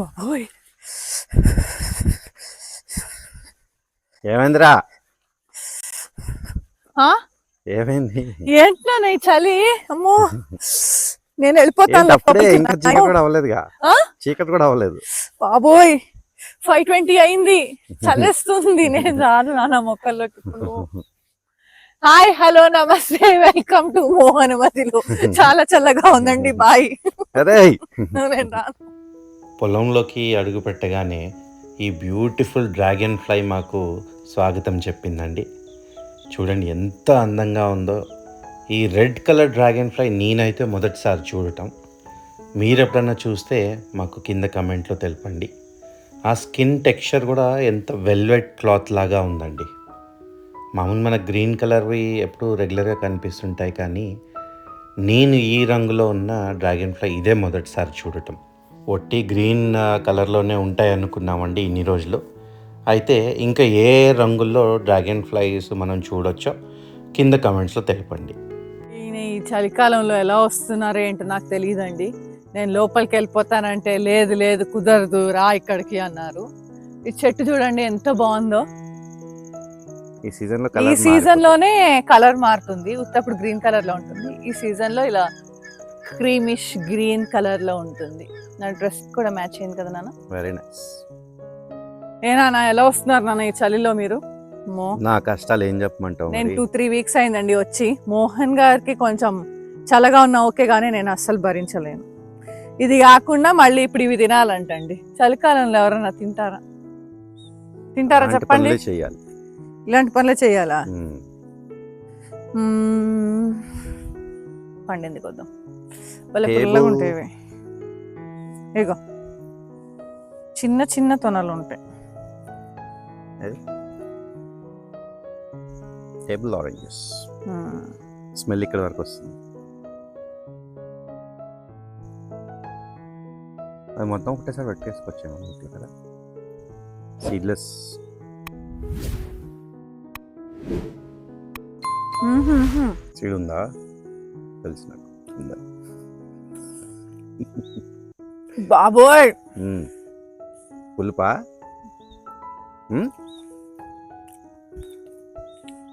బాబోయ్ ఏమైందిరా? ఆ? ఏమైంది? ఏంటో నీ చలి అమ్మో నేను వెళ్ళిపోతాను. అప్పుడే ఇంకా చీకటి కూడా అవ్వలేదుగా. చీకటి కూడా అవ్వలేదు బాబోయ్ 5:20 అయింది, చలేస్తుంది. నేను రాను నాన్న మొక్కల్లోకి ఇప్పుడు. హాయ్ హలో నమస్తే వెల్కమ్ టు మోహన్ మదిలో. చాలా చల్లగా ఉందండి, బాయ్. నేను రాను. పొలంలోకి అడుగు పెట్టగానే ఈ బ్యూటిఫుల్ డ్రాగన్ ఫ్లై మాకు స్వాగతం చెప్పిందండి. చూడండి ఎంత అందంగా ఉందో. ఈ రెడ్ కలర్ డ్రాగన్ ఫ్లై నేనైతే మొదటిసారి చూడటం. మీరు ఎప్పుడన్నా చూస్తే మాకు కింద కమెంట్లో తెలపండి. ఆ స్కిన్ టెక్స్చర్ కూడా ఎంత వెల్వెట్ క్లాత్ లాగా ఉందండి. మామూలు మన గ్రీన్ కలర్వి ఎప్పుడు రెగ్యులర్గా కనిపిస్తుంటాయి, కానీ నేను ఈ రంగులో ఉన్న డ్రాగన్ ఫ్లై ఇదే మొదటిసారి చూడటం. ఒట్టి గ్రీన్ కలర్లోనే ఉంటాయి అనుకున్నామండి ఇన్ని రోజులు. అయితే ఇంకా ఏ రంగుల్లో డ్రాగన్ ఫ్లైస్ మనం చూడొచ్చో కింద కమెంట్స్లో తెలపండి. ఈయన ఈ చలికాలంలో ఎలా వస్తున్నారో ఏంటో నాకు తెలియదండి. నేను లోపలికి వెళ్ళిపోతానంటే లేదు లేదు కుదరదు రా ఇక్కడికి అన్నారు. ఈ చెట్టు చూడండి ఎంత బాగుందో. ఈ సీజన్ లోనే కలర్ మారుతుంది. ఉత్తప్పుడు గ్రీన్ కలర్ లో ఉంటుంది, ఈ సీజన్ లో ఇలా క్రీమిష్ గ్రీన్ కలర్ లో ఉంటుంది. నా డ్రెస్ కూడా మ్యాచ్ అయింది కదా నాన్న. Very nice. ఏనా ఎలా వస్తున్నారు నాన్న ఈ చలిలో మీరు? నా కష్టాలు ఏం చెప్పమంటావు? నేను 2-3 వీక్స్ అయిందండి వచ్చి. మోహన్ గారికి కొంచెం చల్లగా ఉన్నా ఓకే, గానీ నేను అస్సలు భరించలేను. ఇది కాకుండా మళ్ళీ ఇప్పుడు ఇవి తినాలంటండి. చలికాలంలో ఎవరన్నా తింటారా చెప్పండి? ఇలాంటి పనులే చెయ్యాలా? పండింది కొద్దాం, వాళ్ళ పిల్లగా ఉంటాయి. ఇగో చిన్న చిన్న తొనలు ఉంటాయి. టేబుల్ ఆరెంజెస్ స్మెల్ ఇక్కడ వరకు వస్తుంది. అది మొత్తం ఒకటేసారి పెట్టేసుకొచ్చాము కదా. సీడ్లెస్ సీడ్ ఉందా? తెలుసు నాకు. బాబోయ్ పులుపా?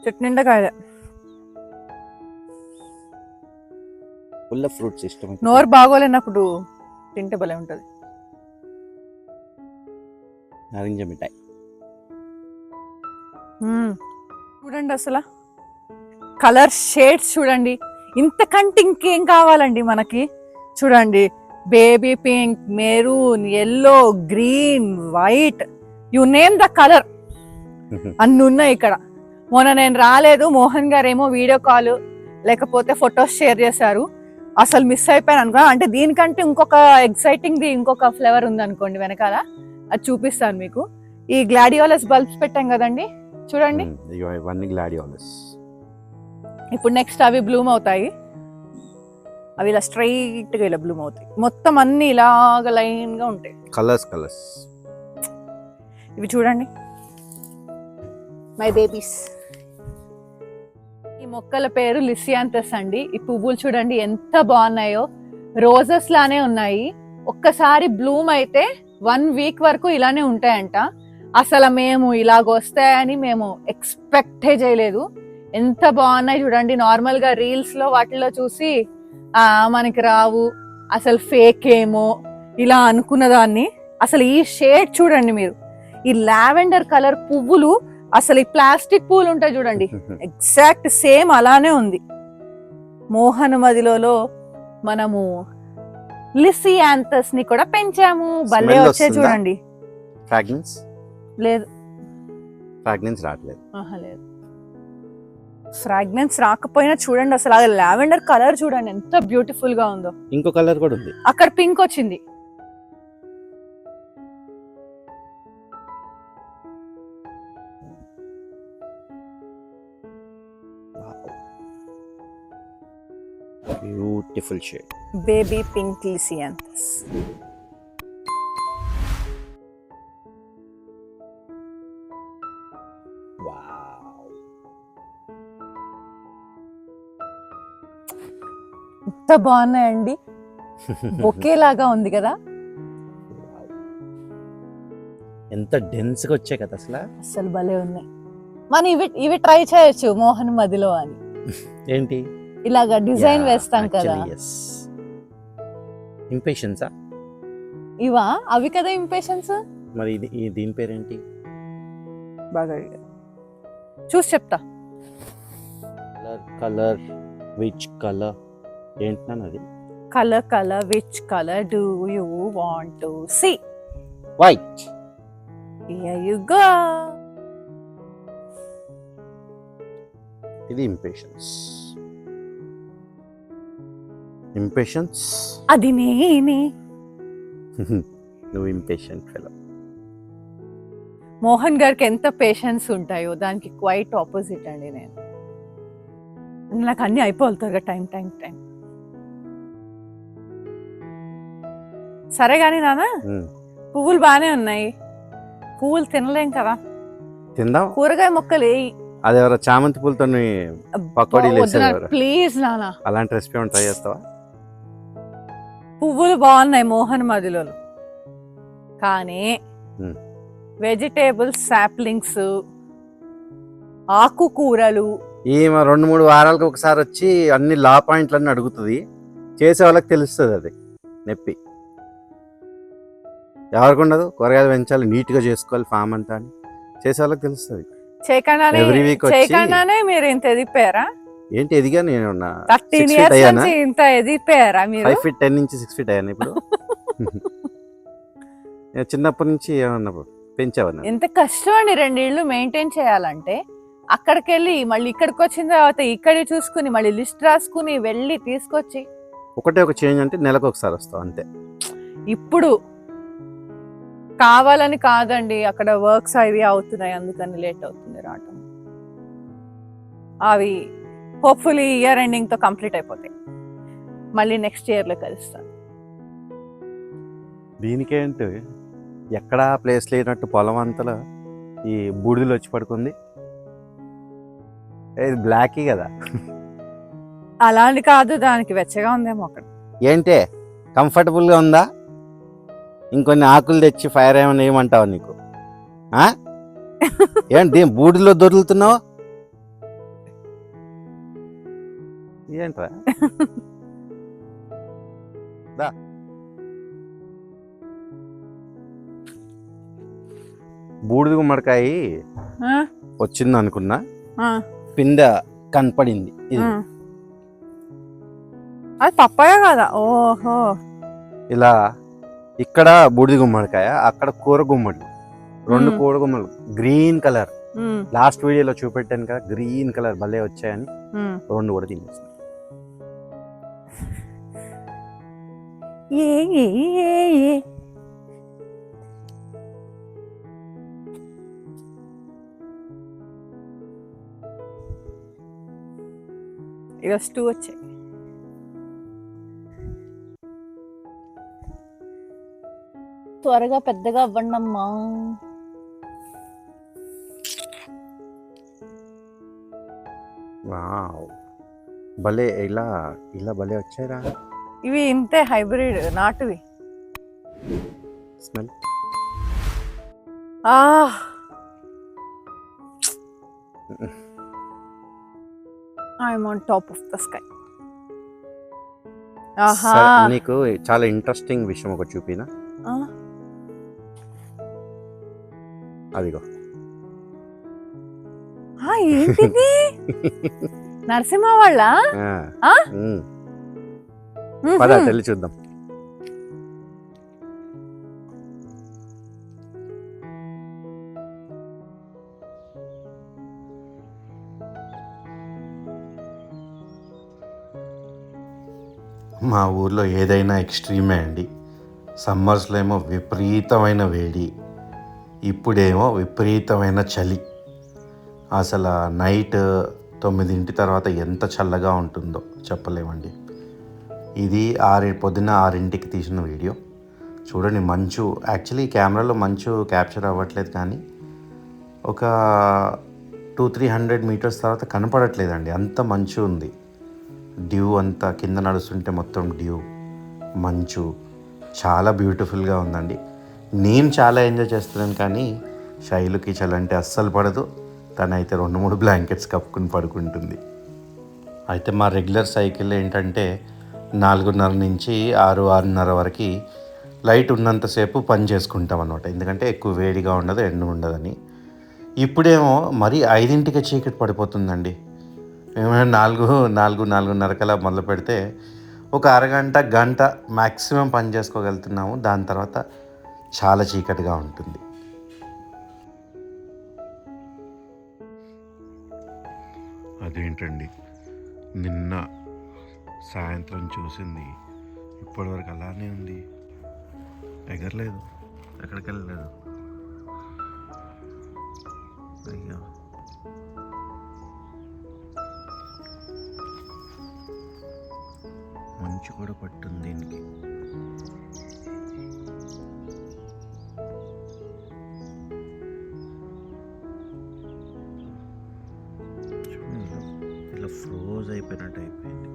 చెట్టు నిండా కాయలే. ఫుల్ ఆఫ్ ఫ్రూట్స్ ఇష్టం. నోరు బాగోలేనప్పుడు తింటే భలే ఉంటుంది. నారింజ మిఠాయి చూడండి, అసలు కలర్ షేడ్స్ చూడండి. ఇంతకంటే ఇంకేం కావాలండి మనకి? చూడండి, baby pink, maroon, yellow, green, white, you name the colour, అన్ని ఉన్నాయి ఇక్కడ. మొన్న నేను రాలేదు, మోహన్ గారు ఏమో వీడియో కాల్ లేకపోతే ఫొటోస్ షేర్ చేశారు. అసలు మిస్ అయిపోయాను అనుకో. అంటే దీనికంటే ఇంకొక ఎక్సైటింగ్ ఇంకొక ఫ్లేవర్ ఉంది అనుకోండి వెనకాల, అది చూపిస్తాను మీకు. ఈ గ్లాడియోలస్ బల్బ్స్ పెట్టాం కదండి, చూడండి. ఇవన్నీ గ్లాడియోలస్. ఇప్పుడు నెక్స్ట్ అవి బ్లూమ్ అవుతాయి. అవి ఇలా స్ట్రైట్ గా ఇలా బ్లూమ్ అవుతాయి. మొత్తం అన్ని ఇలాగ లైన్ గా ఉంటాయి. కలర్స్ ఇవి చూడండి, మై బేబీస్. ఈ మొక్కల పేరు లిసియాంథస్ అండి. ఈ పువ్వులు చూడండి ఎంత బాగున్నాయో, రోజెస్ లానే ఉన్నాయి. ఒక్కసారి బ్లూమ్ అయితే 1 వీక్ వరకు ఇలానే ఉంటాయంట. అసలు మేము ఇలాగ వస్తాయని మేము ఎక్స్పెక్టే చేయలేదు. ఎంత బాగున్నాయి చూడండి. నార్మల్ గా రీల్స్ లో వాటిలో చూసి మనకి రావు, అసలు ఫేక్ ఏమో ఇలా అనుకున్న దాన్ని. అసలు ఈ షేడ్ చూడండి మీరు, ఈ లావెండర్ కలర్ పువ్వులు, అసలు ఈ ప్లాస్టిక్ పువ్వులు ఉంటాయి చూడండి, ఎగ్జాక్ట్ సేమ్ అలానే ఉంది. మోహన్ మదిలో మనము లిసియాంథస్ ని కూడా పెంచాము. భలే వచ్చే చూడండి. ఫ్రాగ్రెన్స్ లేదు, ఫ్రాగ్రెన్స్ రావట్లేదు. లేదు, ఫ్రాగ్రెన్స్ రాకపోయినా చూడండి అసలు అది లావెండర్ కలర్ చూడండి ఎంత బ్యూటిఫుల్ గా ఉందో. ఇంకో కలర్ కూడా ఉంది, అక్కడ పింక్ వచ్చింది. Beautiful shade, baby pink lisianthus. ఎంత బాగున్నాయండి, బొకే లాగా ఉంది కదా. ఎంత డెన్స్గా వచ్చాయి కదా అసలు. అసలు భలే ఉన్నాయి. మనం ఇవి ట్రై చేయొచ్చు మోహన్ మదిలో అని. ఏంటి ఇలాగా డిజైన్ వేస్తాం కదా. ఇంపేషన్సా ఇవా? అవి కదా ఇంపేషన్స్. మరి దీని పేరేంటి? బాగా చూసి చెప్తా. కలర్ విచ్ కలర్ ఏంటి అది? Colour which colour do you want to see? White. Here you go. ఇది ఇంపేషన్స్. అది నేనే. నువ్వు ఇంపేషెంట్ ఫెలో. మోహన్ గారికి ఎంత పేషెన్స్ ఉంటాయో దానికి క్వైట్ ఆపోజిట్ అండి నేను. నాకు అన్ని అయిపోతారు టైం. సరే గాని నాన్న, పువ్వులు బానే ఉన్నాయి. పువ్వులు తినలేం కదా. తిందాం. కూరగాయ మొక్కలు వేయి. అదేవరో చామంతి పూలతో పకోడీలు ప్లీజ్ నాన్న. అలాంటి రెసిపీ ట్రై చేస్తావా? పువ్వులు బాగున్నాయి మోహన్ మదిలో, కానీ వెజిటేబుల్స్ సాప్లింగ్స్, ఆకుకూరలు ఈ 2-3 వారాలకు ఒకసారి వచ్చి అన్ని లా పాయింట్లన్నీ అడుగుతుంది. చేసే వాళ్ళకి తెలుస్తుంది అది నొప్పి. ఎవరికి ఉండదు. కూరగాయలు పెంచాలి, నీట్గా చేసుకోవాలి ఫామ్ అంతా అని చేసే వాళ్ళకి తెలుస్తుంది. ఎవ్రీ వీక్ చేయకుండానే మీరు ఇంత ఎదిగిపోయారా? ఏంటి ఎదిగా? నేను 13 years నుంచి ఇంత ఎదిగిపోయారా మీరు? 5 feet 10 నుంచి 6 feet అయ్యాను ఇప్పుడు. చిన్నప్పటి నుంచి ఏమన్నప్పుడు పెంచావన్నా. ఎంత కష్టం అండి 2 ఇళ్ళు మెయింటైన్ చేయాలంటే. అక్కడికి వెళ్ళి మళ్ళీ ఇక్కడికి వచ్చిన తర్వాత ఇక్కడే చూసుకుని మళ్ళీ లిస్ట్ రాసుకుని వెళ్ళి తీసుకొచ్చి. ఒకటే ఒక చేంజ్ అంటే నెలకు ఒకసారి వస్తావు అంతే. ఇప్పుడు కావాలని కాదండి, అక్కడ వర్క్స్ అవి అవుతున్నాయి, అందుకని లేట్ అవుతుంది రావటం. అవి హోప్ఫుల్లీ ఇయర్ ఎండింగ్ తో కంప్లీట్ అయిపోతాయి. మళ్ళీ నెక్స్ట్ ఇయర్ లో కలుస్తాను. దీనికేంటి ఎక్కడా ప్లేస్ లేనట్టు పొలం అంతలో ఈ బూడిదలు వచ్చి పడుకుంది. ఇది బ్లాకీ కదా. అలాంటి కాదు, దానికి వెచ్చగా ఉందేమో అక్కడ. ఏంటే కంఫర్టబుల్గా ఉందా? ఇంకొన్ని ఆకులు తెచ్చి ఫైర్ ఏమైనా ఏమంటావు నీకు? ఏంటి బూడిలో దొరుకుతున్నావు? ఏంట్రా బూడిద గుమ్మడికాయ వచ్చింది అనుకున్నా, పిందె కనపడింది. ఇది అది పప్పాయ కదా? ఓహో. ఇలా ఇక్కడ బూడిద గుమ్మడికాయ, అక్కడ కూర గుమ్మడి, 2 కూర గుమ్మలు గ్రీన్ కలర్. లాస్ట్ వీడియోలో చూపెట్టాను కదా గ్రీన్ కలర్ భలే వచ్చాయని, 2 కూడా తినేసి. ఇక 2 వచ్చాయి. త్వరగా పెద్దగా అవ్వండమ్మా. వావ్, భలే ఇలా భలే వచ్చాయిరా. ఇవి ఇంతే హైబ్రిడ్ నాటువి. Smell I'm on top of the sky. నీకు చాలా ఇంట్రెస్టింగ్ విషయం ఒకటి చూపినా. అదిగో ఏంటిది? నరసింహ వాళ్ళ పద వెళ్ళి చూద్దాం. మా ఊర్లో ఏదైనా ఎక్స్ట్రీమే అండి. సమ్మర్స్లో ఏమో విపరీతమైన వేడి, ఇప్పుడేమో విపరీతమైన చలి. అసలు నైట్ 9 తర్వాత ఎంత చల్లగా ఉంటుందో చెప్పలేమండి. ఇది పొద్దున్న 6కి తీసిన వీడియో. చూడండి మంచు, యాక్చువల్లీ కెమెరాలో మంచు క్యాప్చర్ అవ్వట్లేదు, కానీ ఒక 200-300 మీటర్స్ తర్వాత కనపడట్లేదండి, అంత మంచు ఉంది. డ్యూ అంతా కింద నడుస్తుంటే మొత్తం డ్యూ, మంచు చాలా బ్యూటిఫుల్గా ఉందండి. నేను చాలా ఎంజాయ్ చేస్తున్నాను, కానీ శైలుకి చలి అంటే అస్సలు పడదు. తనైతే 2-3 బ్లాంకెట్స్ కప్పుకుని పడుకుంటుంది. అయితే మా రెగ్యులర్ సైకిల్ ఏంటంటే 4:30 నుంచి 6-6:30 వరకు లైట్ ఉన్నంతసేపు పని చేసుకుంటాం అనమాట. ఎందుకంటే ఎక్కువ వేడిగా ఉండదు, ఎండ ఉండదని. ఇప్పుడేమో మరి 5ంటికి చీకటి పడిపోతుందండి. మేము 4-4:30 మొదలు పెడితే ఒక అరగంట గంట మ్యాక్సిమం పని చేసుకోగలుగుతున్నాము. దాని తర్వాత చాలా చీకటిగా ఉంటుంది. అదేంటండి, నిన్న సాయంత్రం చూసింది ఇప్పటివరకు అలానే ఉంది, ఎగరలేదు, ఎక్కడికి వెళ్ళలేదు. అయ్యో, మంచు కూడా పట్టుంది దీనికి. ఇలా ఫ్రోజ్ అయిపోయినట్టు అయిపోయింది.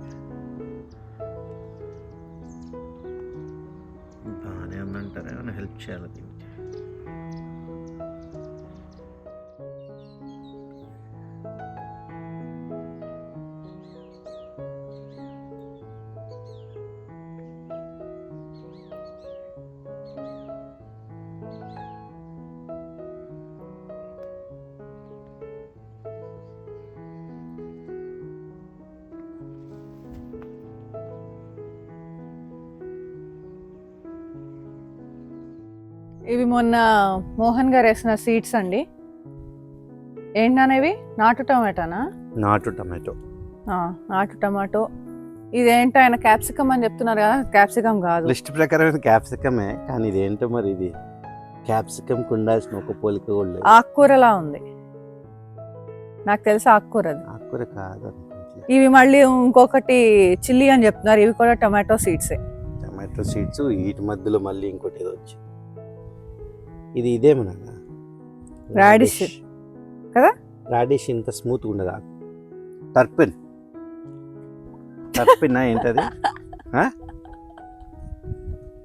బాగానే ఉందంటారా? ఏమైనా హెల్ప్ చేయాలి దీనికి. ఇవి మొన్న మోహన్ గారు వేసిన సీడ్స్ అండి. ఏంటనేవి? నాటు టమాటానా? నాటు టమాటో. నాటు టమాటో. ఇదేంటో ఆయన క్యాప్సికమ్ అని చెప్తున్నారు కదా, క్యాప్సికమ్ కాదు. లిస్ట్ ప్రకారం క్యాప్సికమే, కానీ ఇదేంటో మరి ఇది క్యాప్సికమ్ ఉండాల్సిన ఒక పోలిక కూడా లేదు. ఆకుకూరలా ఉంది, నాకు తెలిసి ఆకుకూర అది. ఆకుకూర కాదు. ఇవి మళ్ళీ ఇంకొకటి చిల్లీ అని చెప్తున్నారు, ఇవి కూడా టమాటో సీడ్సే. టమాటో సీడ్స్, వీటి మధ్యలో మళ్ళీ ఇంకోటి ఏదో వచ్చి ఇది ఇదేమన్నా రాడిష్ కదా? రాడిష్ ఇంత స్మూత్గా ఉండదా? టర్పిన్ టర్పిన్ ఏంటది?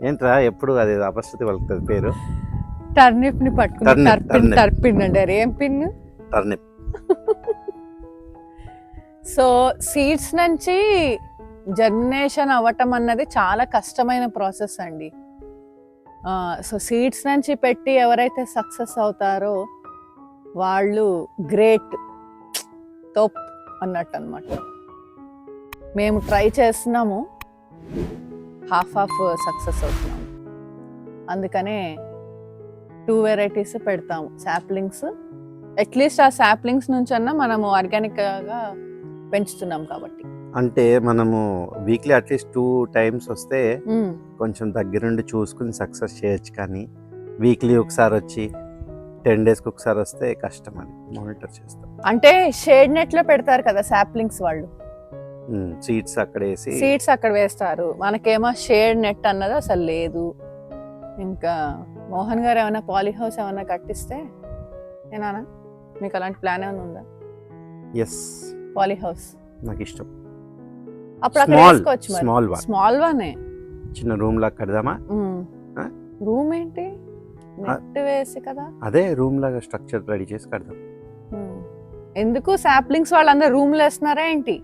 ఏంట్రా ఎప్పుడు అది అపశృతి వలుకుతుంది పేరు. టర్నిప్ ని పట్టుకుని టర్పిన్ అంటారు. ఏం పిన్? టర్నిప్. సో సీడ్స్ నుంచి జర్మినేషన్ అవ్వటం అన్నది చాలా కష్టమైన ప్రాసెస్ అండి. సో సీడ్స్ నుంచి పెట్టి ఎవరైతే సక్సెస్ అవుతారో వాళ్ళు గ్రేట్, టాప్ అన్నట్టు అనమాట. మేము ట్రై చేస్తున్నాము, హాఫ్ సక్సెస్ అవుతున్నాము. అందుకనే 2 వెరైటీస్ పెడతాము, సాప్లింగ్స్. అట్లీస్ట్ ఆ సాప్లింగ్స్ నుంచి అన్నా మనము ఆర్గానిక్గా పెంచుతున్నాం కాబట్టి. అంటే మనము వీక్లీ అట్లీస్ట్ 2 times వస్తే కొంచెం దగ్గరుండి చూసుకుని సక్సెస్ చేయొచ్చు, కానీ వీక్లీ ఒకసారి వచ్చి 10 daysకి ఒకసారి వస్తే కష్టం. అని మానిటర్ చేస్తాం. అంటే షేడ్ నెట్ లో పెడతారు కదా సాప్లింగ్స్ వాళ్ళు, సీడ్స్ అక్కడ వేసి సీడ్స్ అక్కడ వేస్తారు. మనకేమో షేడ్ నెట్ అన్నది అసలు లేదు. ఇంకా మోహన్ గారు ఏమైనా పాలీ హౌస్ ఏమైనా కట్టిస్తే ఏనా? మీకు అలాంటి ప్లాన్ ఏమైనా ఉందా? ఎస్, పాలీ హౌస్ నాకు ఇష్టం. అప్పుడు అక్కడ వేసుకోవచ్చు. స్మాల్ వన్, చిన్న రూమ్ లాగా కడదామా? రూమ్ ఏంటి, నెట్ వేసి కదా. అదే రూమ్ లాగా స్ట్రక్చర్ రెడీ చేసి కడదాం. ఎందుకు సాప్లింగ్స్ వాళ్ళందరూ రూమ్లు వేస్తున్నారా ఏంటి?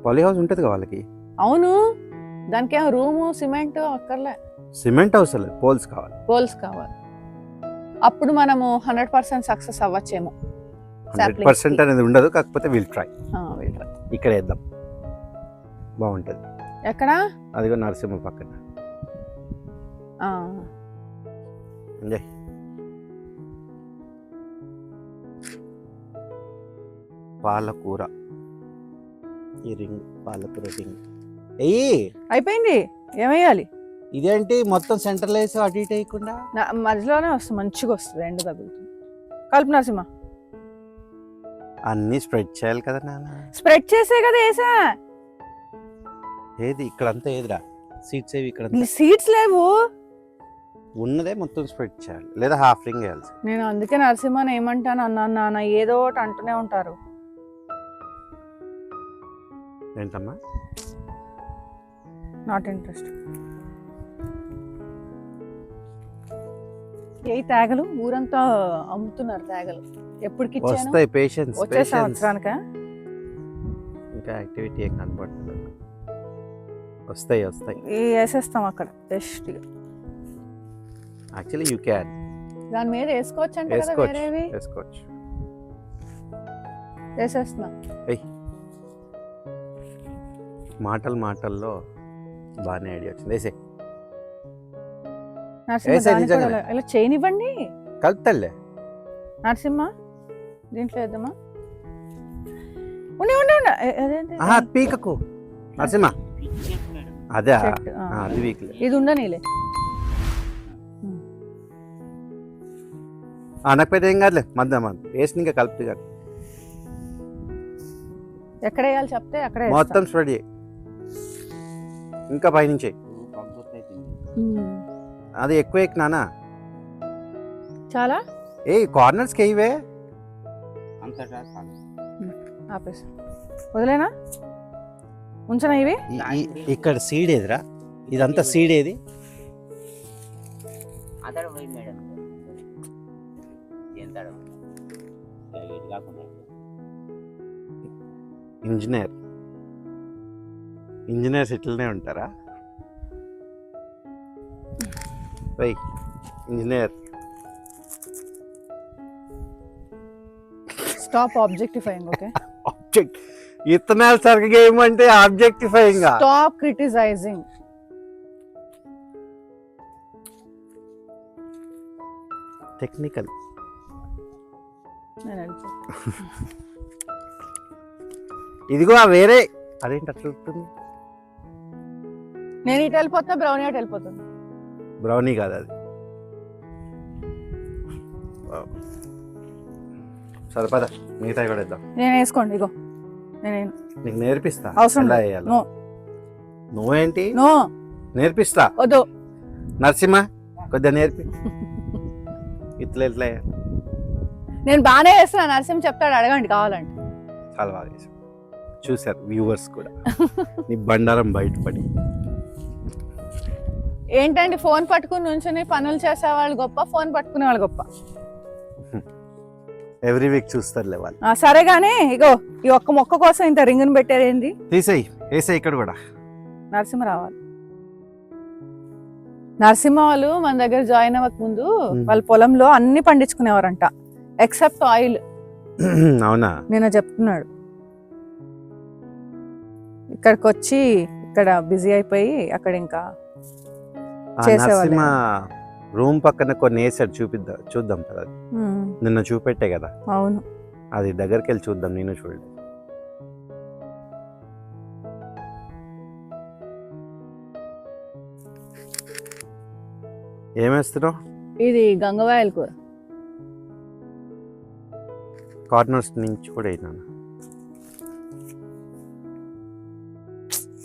పాలీ హౌస్ ఉంటుంది కదా వాళ్ళకి. అవును, దానికి ఏమో రూము సిమెంట్ అక్కర్లే. సిమెంట్ అవసరం లేదు, పోల్స్ కావాలి. అప్పుడు మనము 100% సక్సెస్ అవ్వచ్చేమో. 100% అనేది ఉండదు, కాకపోతే విల్ ట్రై. ఇక్కడ వేద్దాం, బాగుంటది. ఎక్కడ? అదిగో నరసింహ పక్కన. ఎంజాయ్. పాలకూర, ఈ రింగ్ పాలకూర రింగ్ అయిపోయింది. ఏమేయాలి? ఇదేంటి మొత్తం సెంటర్లో వేసి అటు ఇటు వేయకుండా మధ్యలోనే వస్తుంది, మంచిగా వస్తుంది, ఎండ తగులుతుంది. కలుపు నరసింహ. అన్ని స్ప్రెడ్ చేయాలి కదా నాన్న. స్ప్రెడ్ చేసే కదా వేసా. ఏది ఇక్కడంతా ఏదిరా సీడ్స్ ఏవి? ఇక్కడ సీడ్స్ లేవు, ఉన్నదే మొత్తం స్ప్రెడ్ చేయాలి, లేదా హాఫ్ రింగ్ వేయాలి. నేను అందుకే నరసింహని ఏమంటాను అన్నాను, నాన్న ఏదో ఒకటి అంటూనే ఉంటారు. ఏంటమ్మా? Not interest. ఏ తేగలు ఊరంతా అమ్ముతున్నారు తేగలు. ఎప్పటికి ఇచ్చాను? వస్తాయి పేషెన్స్ వచ్చే సంవత్సరానిక? ఇంకా యాక్టివిటీ ఏం కనపడుతుంది. వస్తాయి వేసేస్తాం అక్కడ బెస్ట్. యాక్చువల్లీ యూ క్యాన్ దాని మీద వేసుకోవచ్చు అంటే కదా, వేరేవి వేసుకోవచ్చు. వేసేస్తున్నా. మాటల్లో బాగానే ఐడియా వచ్చింది. వేసే నరసింహ దాన్ని కూడా ఇలా చేయనివ్వండి. కలుపుతలే నరసింహ దీంట్లో వేద్దామా? ఉండి పీకకు నరసింహ. అదే అది వీక్. ఇది ఉండనీలే. అనకపోతే ఏం కాదులే. మధ్య వేసి ఇంకా కలుపుతుంది కానీ ఎక్కడ వేయాలి చెప్తే అక్కడే మొత్తం స్ప్రెడ్ చేయి. ఇంకా పైనుంచి అది ఎక్కువ నానా. చాలా కార్నర్స్కి వేయవే. ఆపేసి వదిలేనా? ఉంచనా ఇవి? ఇక్కడ సీడ్ ఏదిరా? ఇదంతా సీడ్ ఏది? ఇంజనీర్స్ ఇట్లనే ఉంటారా? Engineer stop objectifying. Okay, object ఇత్తనాలు సరిగ్గా ఏమంటే ఆబ్జెక్టిఫైయింగ్. Stop criticising. టెక్నికల్. ఇదిగో వేరే. అదేంటి అట్లా ఉంటుంది? నేను ఇటు వెళ్ళిపోతున్నా, బ్రౌనీ అటు వెళ్ళిపోతుంది. బ్రౌనీ కాదు అది. సరిపదా, మిగతా కూడా ఇద్దాం. నేను వేసుకోండి. ఇగో నేను నీకు నేర్పిస్తా. అవసరం ఎలా వేయాలి? నువ్వేంటి? నో నేర్పిస్తా. వద్దు నరసింహ, కొద్దిగా నేర్పి. ఇట్లా నేను బాగానే వేస్తున్నా. నరసింహ చెప్తాడు, అడగండి కావాలంటే. చాలా బాగా చేశాను. చూసారు వ్యూవర్స్ కూడా. నీ బండారం బయటపడి. ఏంటండి ఫోన్ పట్టుకుని నుంచుని పనులు చేసేవాళ్ళు గొప్ప, ఫోన్ పట్టుకునే వాళ్ళు గొప్ప? ఎవ్రీ వీక్ చూస్తారులే వాళ్ళు. సరే గానీ ఇగో ఈ ఒక్క మొక్క కోసం ఇంత రింగుని పెట్టారు ఏంది? తీసేయి, వేసేయి. ఇక్కడ కూడా నరసింహ రావాలి. నరసింహ వాళ్ళు మన దగ్గర జాయిన్ అవ్వక ముందు వాళ్ళ పొలంలో అన్ని పండించుకునేవారంట, ఎక్సెప్ట్ ఆయిల్. అవునా? నేను చెప్తున్నాడు. ఇక్కడికి వచ్చి ఇక్కడ బిజీ అయిపోయి అక్కడ ఇంకా నరసింహ రూమ్ పక్కన కొన్ని వేసాడు. చూద్దాం కదా. నిన్న చూపెట్టే కదా. అవును, అది దగ్గరికి వెళ్ళి చూద్దాం. నేను చూడలేదు. ఏమేస్తున్నావు? ఇది గంగవాయల కూర. కార్నర్స్ నుంచి కూడా అయినా.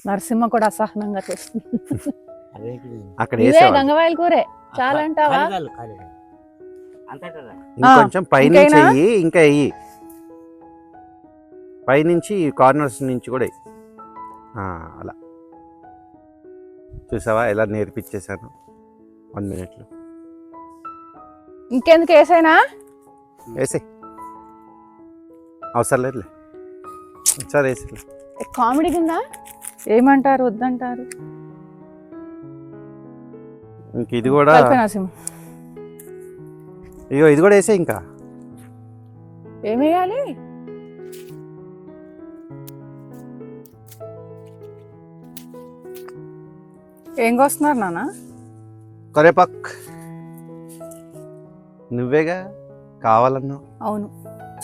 నరసింహ కూడా అసహనంగా చూస్తుంది. అక్కడ గంగవాయల కూరే చాలా అంటావా? ఇంకొంచెం పైనుంచి అయ్యి, ఇంకా అయ్యి పైనుంచి కార్నర్స్ నుంచి కూడా అలా. చూసావా ఎలా నేర్పించేశాను 1 minute లో. ఇంకెందుకు వేసానా? వేసే అవసరం లేదులే. సరే వేసే. కామెడీ కింద ఏమంటారు, వద్దంటారు. ఇంక ఇది కూడా అయ్యో, ఇది కూడా వేసే. ఇంకా ఏమేయాలి? ఏం కోస్తున్నారు నాన్న? కరేపాక్. నువ్వేగా కావాలన్నావు. అవును,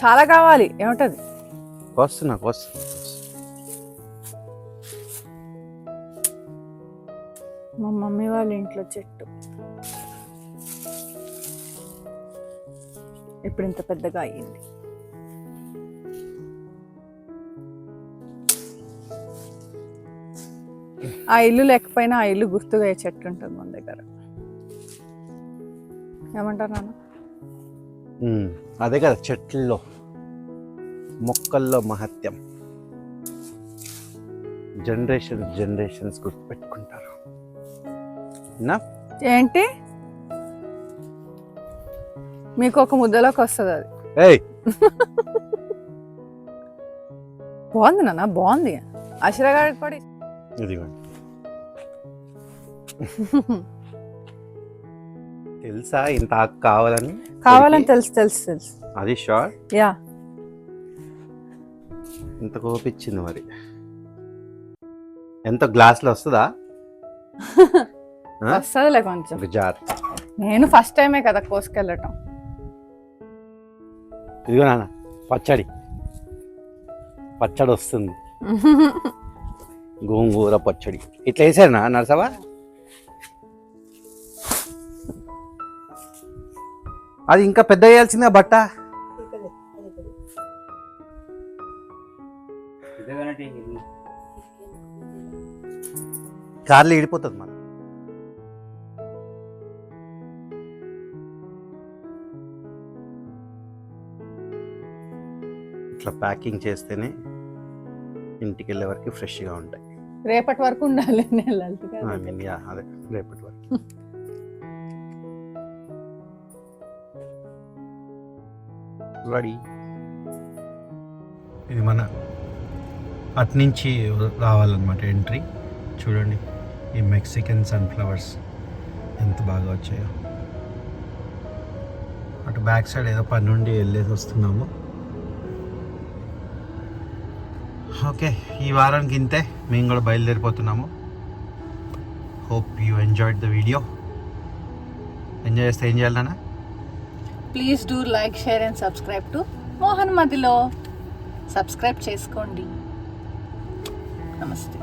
చాలా కావాలి. ఏమంటది? కోస్తున్నా. మా మమ్మీ వాళ్ళ ఇంట్లో చెట్టు ఇప్పుడు ఇంత పెద్దగా అయ్యింది. ఆ ఇల్లు లేకపోయినా ఆ ఇల్లు గుర్తుగా చెట్టు ఉంటుంది మన దగ్గర. ఏమంటారు నాన్న? అదే కదా చెట్లలో మొక్కల్లో మహత్యం. జనరేషన్స్ గుర్తుపెట్టుకుంటారు. ఏంటి మీకు ఒక ముద్దలోకి వస్తుంది అది. ఏయ్ బాగుంది నాన్న, బాగుంది. అశ్రగాడికి పడి ఇదిగోండి. తెలుసా ఇంత ఆకు కావాలని? తెలుసు తెలుసు తెలుసు. అది షూర్. యా, ఇంత కోపిచ్చింది మరి. ఎంత గ్లాస్లో వస్తుందా? వస్తుందిలే కొంచెం. ఒక జార్. నేను ఫస్ట్ టైమే కదా కోసుకెళ్ళటం. ఇదిగో నాన్న పచ్చడి వస్తుంది. గోంగూర పచ్చడి ఇట్లా వేసారు నరసవా? అది ఇంకా పెద్ద వేయాల్సిందా బట్ట? కార్లు ఇడిపోతుంది మనం. ఇట్లా ప్యాకింగ్ చేస్తేనే ఇంటికి వెళ్ళే వరకు ఫ్రెష్గా ఉంటాయి. రేపటి వరకు ఉండాలి. అదే రేపటి వరకు. రెడీ. ఇది మన అట్నుంచి రావాలన్నమాట ఎంట్రీ. చూడండి ఈ మెక్సికన్ సన్ఫ్లవర్స్ ఎంత బాగా వచ్చాయో. అటు బ్యాక్ సైడ్ ఏదో పని నుండి వెళ్ళేసి వస్తున్నాము. ఓకే, ఈ వారానికి ఇంతే. మేము కూడా బయలుదేరిపోతున్నాము. Hope you enjoyed the video. Enjoy చేస్తే ఏం చేయాలన్నా? Please do like, share and subscribe to Mohan Madilo. Subscribe చేసుకోండి. నమస్తే.